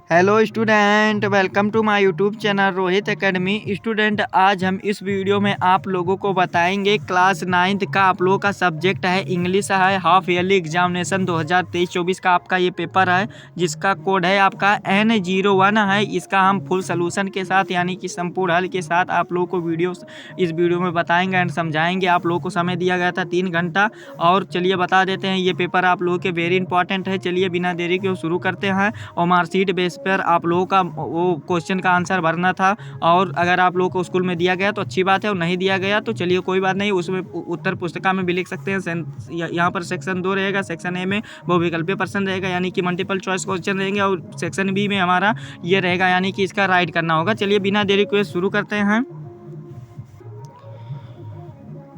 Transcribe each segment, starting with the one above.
Hello student, welcome to my YouTube channel Rohit academy. Student, आज हम इस वीडियो में आप लोगों को बताएंगे क्लास 9th का आप लोगों का सब्जेक्ट है इंग्लिश है। हाफ ईयरली एग्जामिनेशन 2023-24 का आपका ये पेपर है, जिसका कोड है आपका N01 है। इसका हम फुल सोल्यूशन के साथ यानी कि संपूर्ण हल के साथ आप लोगों को इस वीडियो में बताएंगे एंड समझाएंगे। आप लोगों को समय दिया गया था 3 घंटा। और चलिए बता देते हैं, ये पेपर आप लोगों के वेरी इंपॉर्टेंट है। चलिए बिना देरी के शुरू करते हैं। और मार्कशीट बेस पर आप लोगों का वो क्वेश्चन का आंसर भरना था। और अगर आप लोगों को स्कूल में दिया गया तो अच्छी बात है, और नहीं दिया गया तो चलिए कोई बात नहीं, उसमें उत्तर पुस्तिका में भी लिख सकते हैं। यहाँ पर सेक्शन 2 रहेगा। सेक्शन ए में बहुविकल्पीय प्रश्न रहेगा यानी कि मल्टीपल चॉइस क्वेश्चन रहेंगे, और सेक्शन बी में हमारा ये रहेगा यानी कि इसका राइट करना होगा। चलिए बिना देरी के शुरू करते हैं।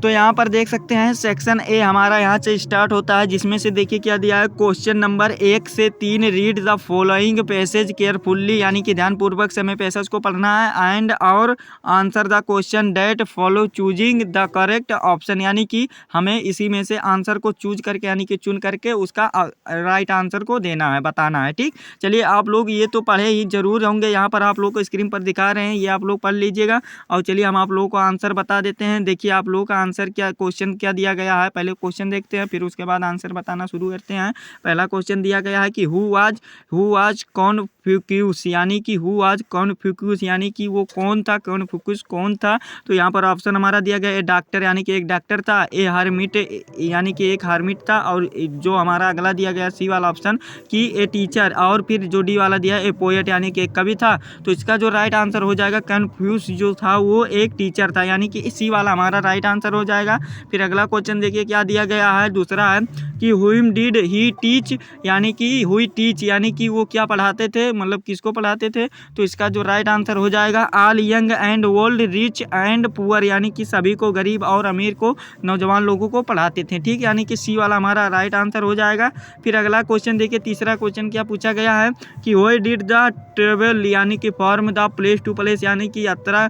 तो यहाँ पर देख सकते हैं सेक्शन ए हमारा यहाँ से स्टार्ट होता है, जिसमें से देखिए क्या दिया है। क्वेश्चन नंबर 1 से 3 read the following passage carefully, यानी कि ध्यानपूर्वक से हमें पैसेज को पढ़ना है। एंड और answer the question that follow choosing the correct option, यानी कि हमें इसी में से आंसर को चूज करके यानी कि चुन करके उसका राइट आंसर को देना है, बताना है। ठीक, चलिए आप लोग ये तो पढ़े ही जरूर होंगे। यहाँ पर आप लोग को स्क्रीन पर दिखा रहे हैं, ये आप लोग पढ़ लीजिएगा। और चलिए हम आप लोगों को आंसर बता देते हैं। देखिए आप लोगों का आंसर क्या, क्वेश्चन क्या दिया गया है। पहले क्वेश्चन देखते हैं, फिर उसके बाद आंसर बताना शुरू करते हैं। पहला क्वेश्चन दिया गया है कि हु वाज कॉन्फ्यूक्यूस, यानी कि हु वाज कॉन्फ्यूक्यूस, यानी कि वो कौन था, कॉन्फ्यूक्यूस कौन था। तो यहाँ पर ऑप्शन हमारा दिया गया है डॉक्टर, यानी कि एक डॉक्टर था। ए हर्मिट, यानी कि एक हर्मिट था। और जो हमारा अगला दिया गया सी वाला ऑप्शन कि ए टीचर। और फिर जो डी वाला दिया ए पोएट, यानी कि एक कवि था। तो इसका जो राइट आंसर हो जाएगा कन्फ्यूज जो था वो एक टीचर था, यानी कि सी वाला हमारा राइट आंसर हो जाएगा। फिर अगला क्वेश्चन देखिए क्या दिया गया है। दूसरा है कि हुइम डिड ही टीच, यानी कि हुई टीच, यानी कि वो क्या पढ़ाते थे, मतलब किसको पढ़ाते थे। तो इसका जो राइट आंसर हो जाएगा all young and old rich and poor, यानी कि सभी को, गरीब और अमीर को, नौजवान लोगों को पढ़ाते थे। ठीक, यानी कि सी वाला हमारा राइट आंसर हो जाएगा। फिर अगला क्वेश्चन देखिए, तीसरा क्वेश्चन क्या पूछा गया है कि व्हाई डिड द ट्रेवल, यानी कि from the place to place, यानी कि यात्रा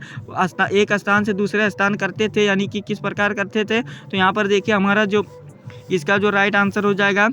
एक स्थान से दूसरे स्थान करते थे, यानी कि किस प्रकार करते थे। तो यहाँ पर देखिए हमारा जो इसका जो राइट आंसर हो जाएगा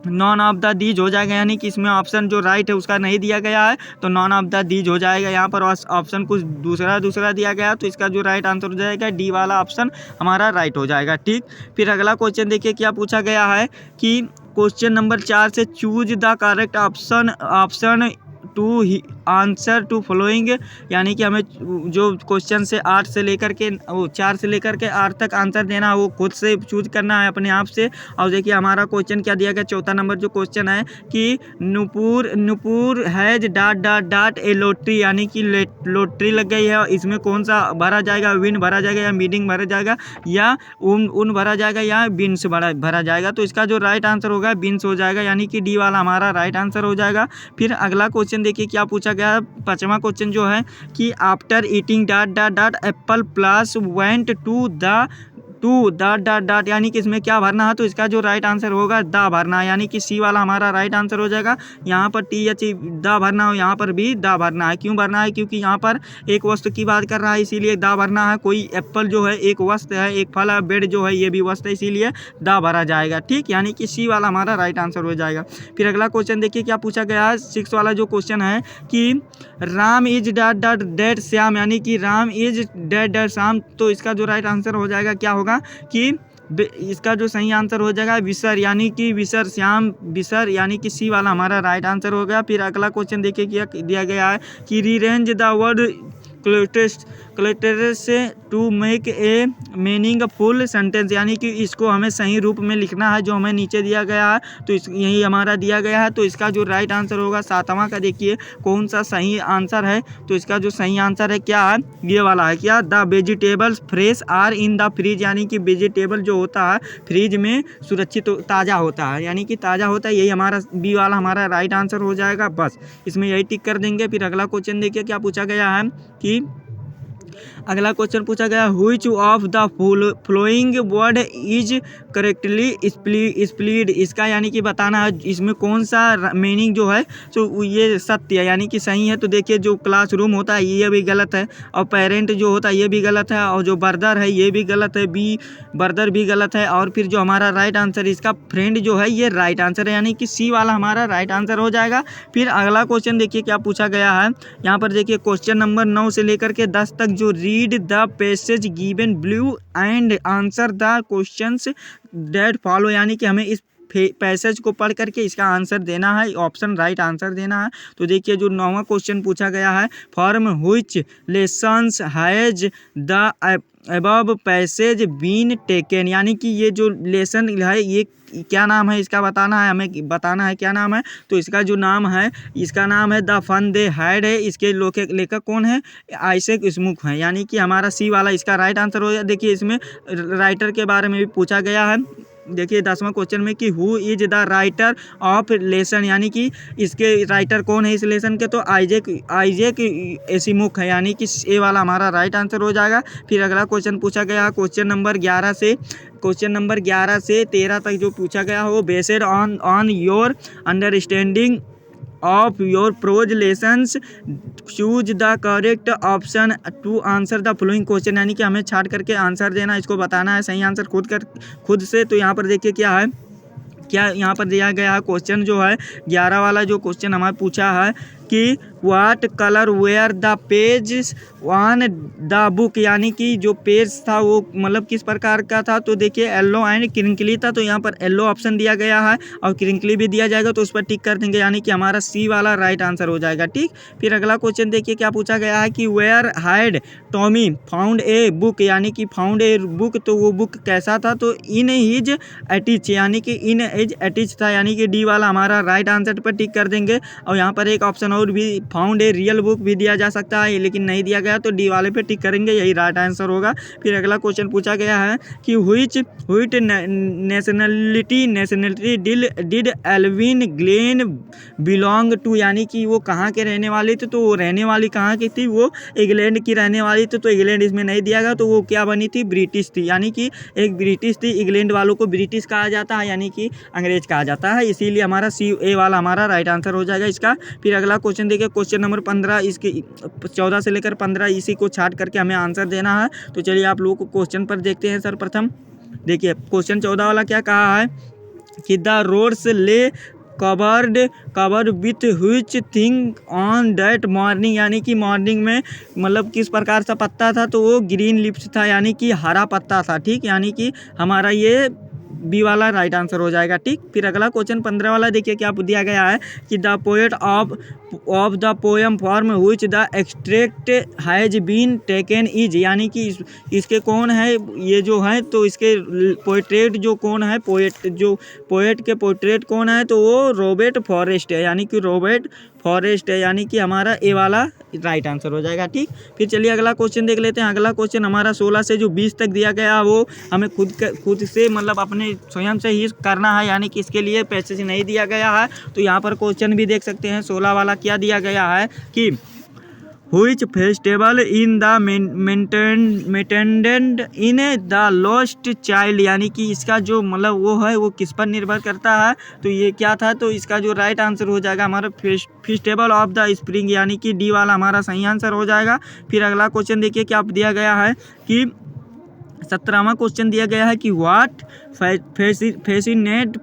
नॉन ऑफ द दीज हो जाएगा, यानी कि इसमें ऑप्शन जो राइट है उसका नहीं दिया गया है, तो नॉन ऑफ द दीज हो जाएगा। यहाँ पर ऑप्शन कुछ दूसरा दिया गया, तो इसका जो राइट आंसर हो जाएगा डी वाला ऑप्शन हमारा राइट हो जाएगा। ठीक, फिर अगला क्वेश्चन देखिए क्या पूछा गया है कि क्वेश्चन नंबर 4 से choose the correct option to answer to following, यानी कि हमें जो क्वेश्चन से 8 से लेकर के 4 से लेकर के 8 तक आंसर देना है, वो खुद से चूज करना है अपने आप से। और देखिए हमारा क्वेश्चन क्या दिया गया, चौथा नंबर जो क्वेश्चन है कि Nupur has dot dot dot A lottery, यानी कि लॉटरी लग गई है। इसमें कौन सा भरा जाएगा, विन भरा जाएगा या मीडिंग भरा जाएगा या उन भरा जाएगा या बिन्स भरा जाएगा। तो इसका जो राइट आंसर होगा बिन्स हो जाएगा, यानी कि डी वाला हमारा राइट आंसर हो जाएगा। फिर अगला क्वेश्चन देखिए क्या पूछा गया है, पांचवा क्वेश्चन जो है कि after eating dot dot dot Apple plus went to dot dot dot, यानी कि इसमें क्या भरना है। तो इसका जो राइट आंसर होगा दा भरना है, यानी कि सी वाला हमारा राइट आंसर हो जाएगा। यहाँ पर टी एच दा भरना हो, यहाँ पर भी दा भरना है। क्यों भरना है, क्योंकि यहाँ पर एक वस्तु की बात कर रहा है, इसीलिए दा भरना है। कोई एप्पल जो है एक वस्तु है, एक फल है, बेड जो है ये भी वस्तु है, इसीलिए दा भरा जाएगा। ठीक, यानी कि सी वाला हमारा राइट आंसर हो जाएगा। फिर अगला क्वेश्चन देखिए क्या पूछा गया है, 6 वाला जो क्वेश्चन है कि Ram is dot dot dead Shyam, यानी कि Ram is dead dead Shyam. तो इसका जो राइट आंसर हो जाएगा क्या होगा कि इसका जो सही आंसर हो जाएगा विसर, यानी कि विसर श्याम विसर, यानी कि सी वाला हमारा राइट आंसर हो गया। फिर अगला क्वेश्चन देखिए क्या दिया गया है कि rearrange the word clusters to make a meaningful sentence, यानी कि इसको हमें सही रूप में लिखना है, जो हमें नीचे दिया गया है। तो यही हमारा दिया गया है। तो इसका जो राइट आंसर होगा 7वां का, देखिए कौन सा सही आंसर है। तो इसका जो सही आंसर है क्या है, ये वाला है क्या, the vegetables fresh are in the fridge, यानी कि वेजिटेबल जो होता है फ्रिज में सुरक्षित ताज़ा होता है, यानी कि ताज़ा होता है। यही हमारा बी वाला हमारा राइट आंसर हो जाएगा। बस इसमें यही टिक कर देंगे। फिर अगला क्वेश्चन देखिए क्या पूछा गया है कि अगला क्वेश्चन पूछा गया which of the flowing word is correctly split. इसका यानी कि बताना है इसमें कौन सा मीनिंग जो है तो ये सत्य है यानी कि सही है। तो देखिए जो क्लासरूम होता है ये भी गलत है, और पेरेंट जो होता है ये भी गलत है, और जो ब्रदर है ये भी गलत है, बी ब्रदर भी गलत है, और फिर जो हमारा राइट आंसर इसका फ्रेंड जो है ये राइट आंसर है, यानी कि सी वाला हमारा राइट आंसर हो जाएगा। फिर अगला क्वेश्चन देखिए क्या पूछा गया है। यहाँ पर देखिए क्वेश्चन नंबर 9 से लेकर के 10 तक जो read the passage given blue and answer the questions that follow, यानी कि हमें इस पैसेज को पढ़ करके इसका आंसर देना है, ऑप्शन राइट आंसर देना है। तो देखिए जो 9वां क्वेश्चन पूछा गया है from which lessons has the above passage been taken, यानी कि ये जो लेसन है ये क्या नाम है इसका बताना है, हमें बताना है क्या नाम है। तो इसका जो नाम है इसका नाम है द फन दे हैड है। इसके लेखक कौन है, आइजैक स्मूथ है, यानी कि हमारा सी वाला इसका राइट आंसर हो जाए। देखिए इसमें राइटर के बारे में भी पूछा गया है। देखिए 10वां क्वेश्चन में कि who is the writer of lesson, यानी कि इसके राइटर कौन है इस लेसन के, तो आइजैक एसिमुख है, यानी कि ए वाला हमारा राइट आंसर हो जाएगा। फिर अगला क्वेश्चन पूछा गया क्वेश्चन नंबर 11 से 13 तक जो पूछा गया हो based on your understanding of your prose lessons choose the correct option to answer the following question, यानी कि हमें छाट करके आंसर देना, इसको बताना है सही आंसर खुद से। तो यहाँ पर देखिए क्या है, क्या यहाँ पर दिया गया है क्वेश्चन जो है 11 वाला जो क्वेश्चन हमारे पूछा है कि what colour were the page on the book, यानी कि जो पेज था वो मतलब किस प्रकार का था। तो देखिए येलो एंड क्रिंकली था, तो यहाँ पर येलो ऑप्शन दिया गया है और क्रिंकली भी दिया जाएगा, तो उस पर टिक कर देंगे, यानी कि हमारा सी वाला राइट आंसर हो जाएगा। ठीक, फिर अगला क्वेश्चन देखिए क्या पूछा गया है कि where had Tommy found a book, यानी कि फाउंड ए बुक, तो वो बुक कैसा था, तो इन हिज एटिच, यानी कि इन हिज एटिच था, यानी कि डी वाला हमारा राइट आंसर पर टिक कर देंगे। और यहाँ पर एक ऑप्शन और भी फाउंड ए रियल बुक भी दिया जा सकता है, लेकिन नहीं दिया गया, तो डी वाले पे टिक करेंगे, यही राइट आंसर होगा। फिर अगला क्वेश्चन पूछा गया है कि which nationality did Alvin Glen belong to, यानी कि वो कहाँ के रहने वाली थी, तो वो रहने वाली कहाँ की थी, वो इंग्लैंड की रहने वाली थी, तो इंग्लैंड इसमें नहीं दिया गया, तो वो क्या बनी थी, ब्रिटिश थी, यानी कि एक ब्रिटिश थी। इंग्लैंड वालों को ब्रिटिश कहा जाता है, यानी कि अंग्रेज कहा जाता है, इसीलिए हमारा सी ए वाला हमारा राइट आंसर हो जाएगा इसका। फिर अगला क्वेश्चन देखिए क्वेश्चन नंबर 15, इसके 14 से लेकर 15 इसी को छाट करके हमें आंसर देना है। तो चलिए आप लोगों को क्वेश्चन पर देखते हैं। सर्वप्रथम देखिए क्वेश्चन 14 वाला क्या कहा है कि द रोड्स ले covered with which thing on that morning, यानी कि मॉर्निंग में मतलब किस प्रकार सा पत्ता था, तो वो ग्रीन लिप्स था, यानी कि हरा पत्ता था। ठीक, यानी कि हमारा ये बी वाला राइट आंसर हो जाएगा। ठीक, फिर अगला क्वेश्चन 15 वाला देखिए क्या दिया गया है कि the poet of the poem from which the extract has been taken is, यानी कि इसके कौन है ये जो है, तो इसके पोएट्रेट जो कौन है, पोएट के पोएट्रेट कौन है, तो वो रॉबर्ट फॉरेस्ट है, यानी कि रॉबर्ट फॉरेस्ट है, यानी कि हमारा ए वाला राइट आंसर हो जाएगा। ठीक, फिर चलिए अगला क्वेश्चन देख लेते हैं। अगला क्वेश्चन हमारा 16 से जो 20 तक दिया गया वो हमें खुद से मतलब अपने स्वयं से ही करना है, यानी कि इसके लिए पैसेज नहीं दिया गया है। तो यहाँ पर क्वेश्चन भी देख सकते हैं 16 वाला क्या दिया गया है कि which festival in the mentioned in the lost child, यानी कि इसका जो मतलब वो है वो किस पर निर्भर करता है, तो ये क्या था, तो इसका जो राइट आंसर हो जाएगा हमारा फेस्टिवल ऑफ द स्प्रिंग, यानी कि डी वाला हमारा सही आंसर हो जाएगा। फिर अगला क्वेश्चन देखिए क्या दिया गया है कि 17वां क्वेश्चन दिया गया है कि what fascinate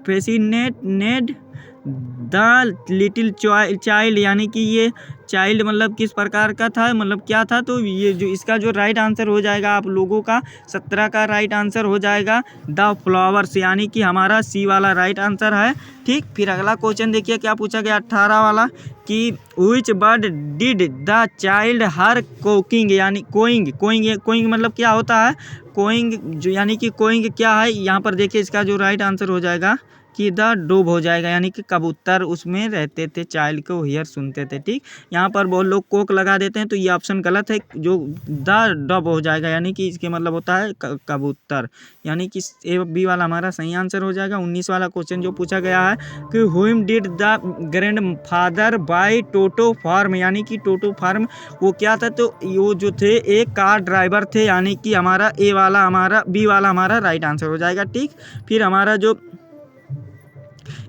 the little child, यानी कि ये चाइल्ड मतलब किस प्रकार का था, मतलब क्या था, तो ये जो इसका जो राइट आंसर हो जाएगा आप लोगों का 17 का राइट आंसर हो जाएगा द फ्लावर्स, यानी कि हमारा सी वाला राइट आंसर है। ठीक, फिर अगला क्वेश्चन देखिए क्या पूछा गया 18 वाला कि which bird did the child her coking, यानी कोइंग मतलब क्या होता है, कोइंग जो, यानी कि कोइंग क्या है, यहाँ पर देखिए इसका जो राइट आंसर हो जाएगा कि द डोव हो जाएगा, यानी कि कबूतर उसमें रहते थे, चाइल्ड को हियर सुनते थे। ठीक, यहाँ पर बहुत लोग कोक लगा देते हैं, तो ये ऑप्शन गलत है, जो द डब हो जाएगा, यानी कि इसके मतलब होता है कबूतर, यानी कि ए बी वाला हमारा सही आंसर हो जाएगा। 19 वाला क्वेश्चन जो पूछा गया है कि whom did the grandfather buy Toto from, यानी कि टोटो फार्म वो क्या था, तो वो जो थे एक कार ड्राइवर थे, यानी कि हमारा ए वाला हमारा बी वाला हमारा राइट आंसर हो जाएगा। ठीक, फिर हमारा जो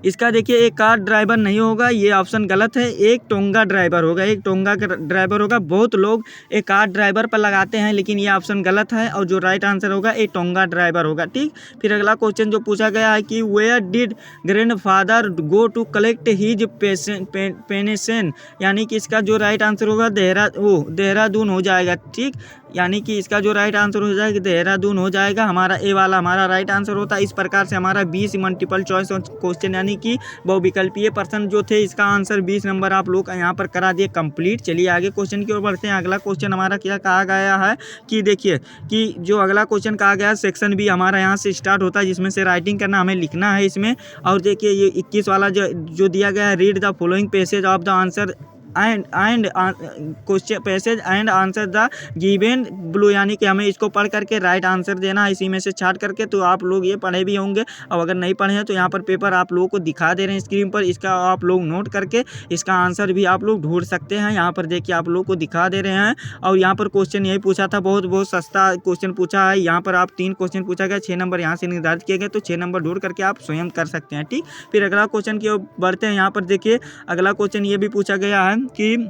इसका देखिए एक कार ड्राइवर नहीं होगा, ये ऑप्शन गलत है, एक टोंगा ड्राइवर होगा, एक टोंगा का ड्राइवर होगा। बहुत लोग एक कार ड्राइवर पर लगाते हैं, लेकिन ये ऑप्शन गलत है और जो राइट आंसर होगा एक टोंगा ड्राइवर होगा। ठीक, फिर अगला क्वेश्चन जो पूछा गया है कि where did grandfather go to collect his pension, यानी कि इसका जो राइट आंसर होगा देहरादून हो जाएगा। ठीक, यानी कि इसका जो राइट आंसर हो जाएगा देहरादून हो जाएगा, हमारा ए वाला हमारा राइट आंसर होता है। इस प्रकार से हमारा 20 मल्टीपल चॉइस क्वेश्चन यानी कि बहुविकल्पीय प्रश्न जो थे इसका आंसर 20 नंबर आप लोग यहाँ पर करा दिए कंप्लीट। चलिए आगे क्वेश्चन की ओर बढ़ते हैं। अगला क्वेश्चन हमारा क्या कहा गया है कि देखिए कि जो अगला क्वेश्चन कहा गया है सेक्शन बी हमारा यहाँ से स्टार्ट होता है, जिसमें से राइटिंग करना हमें लिखना है इसमें। और देखिए ये 21 वाला जो दिया गया है, read the following passage of the answer and question passage and answer the given blue, यानी कि हमें इसको पढ़ करके राइट आंसर देना है इसी में से छाट करके। तो आप लोग ये पढ़े भी होंगे और अगर नहीं पढ़े हैं तो यहाँ पर पेपर आप लोगों को दिखा दे रहे हैं स्क्रीन पर, इसका आप लोग नोट करके इसका आंसर भी आप लोग ढूंढ सकते हैं। यहाँ पर देखिए आप लोग को दिखा दे रहे हैं। और यहाँ पर क्वेश्चन यही पूछा था, बहुत सस्ता क्वेश्चन पूछा है। यहाँ पर आप 3 क्वेश्चन पूछा गया, 6 नंबर यहाँ से निर्धारित किए गए, तो 6 नंबर ढूंढ करके आप स्वयं कर सकते हैं। ठीक, फिर अगला क्वेश्चन की ओर बढ़ते हैं। यहाँ पर देखिए अगला क्वेश्चन ये भी पूछा गया है कि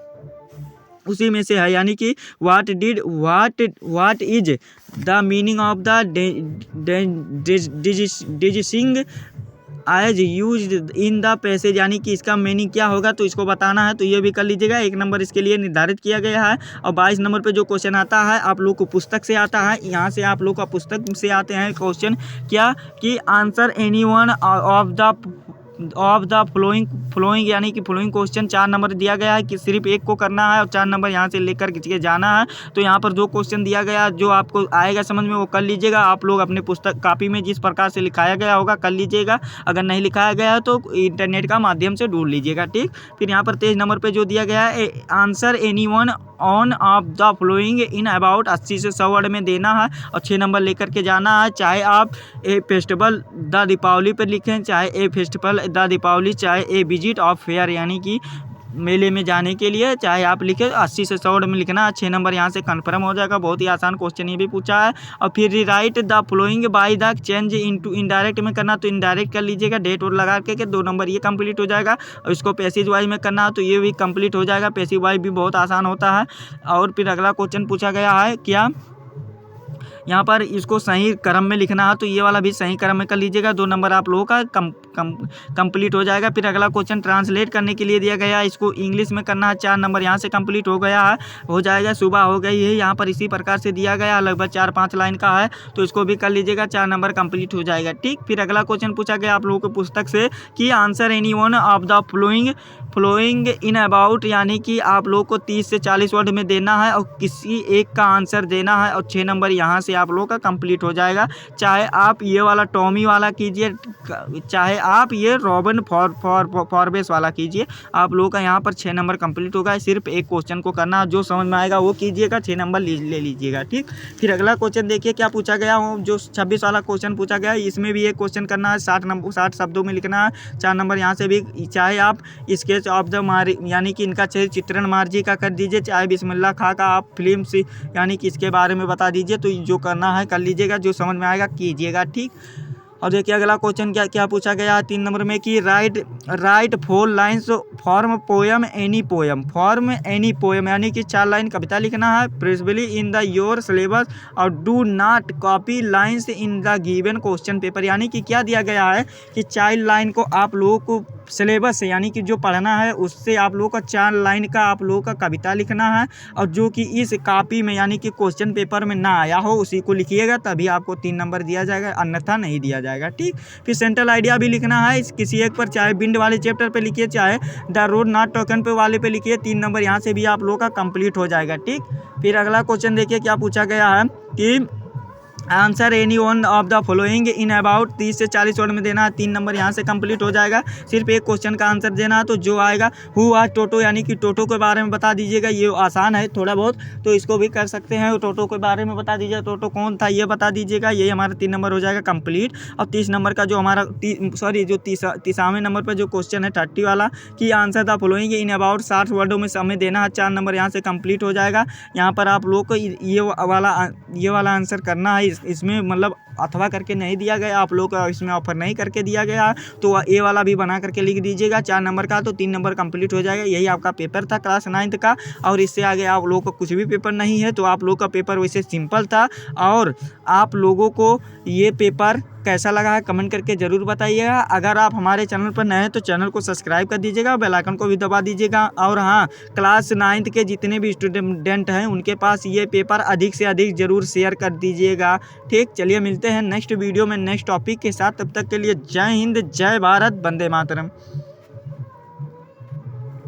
उसी में से है, यानी कि what is the meaning of the designing as used in the passage, यानी कि इसका मीनिंग क्या होगा, तो इसको बताना है। तो ये भी कर लीजिएगा, 1 नंबर इसके लिए निर्धारित किया गया है। और 22 नंबर पे जो क्वेश्चन आता है आप लोग को पुस्तक से आता है, यहाँ से आप लोग का पुस्तक से आते हैं क्वेश्चन क्या कि answer any one of the flowing, यानी कि फ्लोइंग क्वेश्चन 4 नंबर दिया गया है कि सिर्फ एक को करना है और 4 नंबर यहाँ से लेकर के जाना है। तो यहाँ पर जो क्वेश्चन दिया गया जो आपको आएगा समझ में वो कर लीजिएगा। आप लोग अपने पुस्तक कॉपी में जिस प्रकार से लिखाया गया होगा कर लीजिएगा, अगर नहीं लिखाया गया है तो इंटरनेट का माध्यम से ढूंढ लीजिएगा। ठीक, फिर यहाँ पर 23 नंबर पर जो दिया गया है answer any one on of the following in about 80 से 100 वर्ड में देना है और 6 नंबर लेकर के जाना है। चाहे आप ए फेस्टिवल द दीपावली पर लिखें, चाहे ए फेस्टिवल द दीपावली, चाहे ए विजिट ऑफ फेयर, यानी कि मेले में जाने के लिए चाहे आप लिखे 80 से 100 वर्ड में लिखना है। 6 नंबर यहाँ से कन्फर्म हो जाएगा। बहुत ही आसान क्वेश्चन ये भी पूछा है। और फिर rewrite the flowing by the change into indirect में करना, तो इनडायरेक्ट कर लीजिएगा, डेट और लगा के 2 नंबर ये कंप्लीट हो जाएगा। और इसको पैसेज वाइज में करना है तो ये भी कंप्लीट हो जाएगा। पैसेज वाइज भी बहुत आसान होता है। और फिर अगला क्वेश्चन पूछा गया है क्या, यहाँ पर इसको सही क्रम में लिखना है, तो ये वाला भी सही क्रम में कर लीजिएगा। 2 नंबर आप लोगों का कंप्लीट हो जाएगा। फिर अगला क्वेश्चन ट्रांसलेट करने के लिए दिया गया है, इसको इंग्लिश में करना है। 4 नंबर यहाँ से कंप्लीट हो गया है, हो जाएगा। सुबह हो गई है, यहाँ पर इसी प्रकार से दिया गया, लगभग 4-5 लाइन का है, तो इसको भी कर लीजिएगा। 4 नंबर कंप्लीट हो जाएगा। ठीक, फिर अगला क्वेश्चन पूछा गया आप लोगों को पुस्तक से कि answer any one of the following in about, यानी कि आप लोग को 30 से 40 वर्ड में देना है और किसी एक का आंसर देना है। और 6 नंबर यहाँ से आप लोग का कंप्लीट हो जाएगा। चाहे आप ये वाला टॉमी वाला कीजिए, चाहे आप ये रॉबिन फॉरबेस वाला कीजिए, आप लोगों का यहाँ पर 6 नंबर कंप्लीट होगा। सिर्फ एक क्वेश्चन को करना, जो समझ में आएगा वो कीजिएगा, 6 नंबर ले लीजिएगा। ठीक, फिर अगला क्वेश्चन देखिए क्या पूछा गया, जो 26 वाला क्वेश्चन पूछा गया है, इसमें भी एक क्वेश्चन करना है, 60 शब्दों में लिखना है। 4 नंबर यहाँ से भी, चाहे आप स्केच ऑफ द मारी, यानी कि इनका चित्रण मार्जी का कर दीजिए, चाहे बिस्मिल्लाह खां का आप फिल्म से यानी कि इसके बारे में बता दीजिए। तो जो करना है कर लीजिएगा, जो समझ में आएगा कीजिएगा। ठीक, और देखिए अगला क्वेश्चन क्या पूछा गया है 3 नंबर में कि write 4 lines form poem any poem, यानी कि 4 लाइन कविता लिखना है। Principally in the your syllabus और do not copy lines in the given question paper, यानी कि क्या दिया गया है कि 4 लाइन को आप लोगों को सिलेबस से, यानी कि जो पढ़ना है उससे आप लोगों का 4 लाइन का आप लोगों का कविता लिखना है। और जो कि इस कॉपी में यानी कि क्वेश्चन पेपर में ना आया हो उसी को लिखिएगा, तभी आपको 3 नंबर दिया जाएगा, अन्यथा नहीं दिया जाएगा। ठीक, फिर सेंट्रल आइडिया भी लिखना है किसी एक पर, चाहे विंड वाले चैप्टर पे लिखिए, चाहे द रोड नॉट टोकन पे वाले पे लिखिए। 3 नंबर यहाँ से भी आप लोगों का कंप्लीट हो जाएगा। ठीक, फिर अगला क्वेश्चन देखिए क्या पूछा गया है कि answer any one of the following in about 30 से 40 वर्ड में देना है। 3 नंबर यहाँ से कंप्लीट हो जाएगा। सिर्फ एक क्वेश्चन का आंसर देना है, तो जो आएगा हु आर टोटो यानी कि टोटो के बारे में बता दीजिएगा। ये आसान है थोड़ा बहुत, तो इसको भी कर सकते हैं। टोटो के बारे में बता दीजिएगा, टोटो कौन था ये बता दीजिएगा। ये हमारा 3 नंबर हो जाएगा कंप्लीट। और 30 नंबर का जो हमारा जो 30वें नंबर पर जो क्वेश्चन है 30 वाला कि answer the following in about 60 वर्डों में समय देना है। 4 नंबर यहाँ से कंप्लीट हो जाएगा। यहाँ पर आप लोग को ये वाला आंसर करना है। इसमें मतलब अथवा करके नहीं दिया गया, आप लोग को इसमें ऑफर नहीं करके दिया गया, तो ए वाला भी बना करके लिख दीजिएगा 4 नंबर का, तो 3 नंबर कंप्लीट हो जाएगा। यही आपका पेपर था क्लास 9th का। और इससे आगे आप लोगों को कुछ भी पेपर नहीं है, तो आप लोग का पेपर वैसे सिंपल था। और आप लोगों को ये पेपर कैसा लगा है कमेंट करके ज़रूर बताइएगा। अगर आप हमारे चैनल पर नए हैं तो चैनल को सब्सक्राइब कर दीजिएगा और बेल आइकन को भी दबा दीजिएगा। और हाँ, क्लास 9th के जितने भी स्टूडेंट हैं उनके पास ये पेपर अधिक से अधिक ज़रूर शेयर कर दीजिएगा। ठीक, चलिए मिलते हैं नेक्स्ट वीडियो में नेक्स्ट टॉपिक के साथ। तब तक के लिए जय हिंद, जय भारत, वंदे मातरम।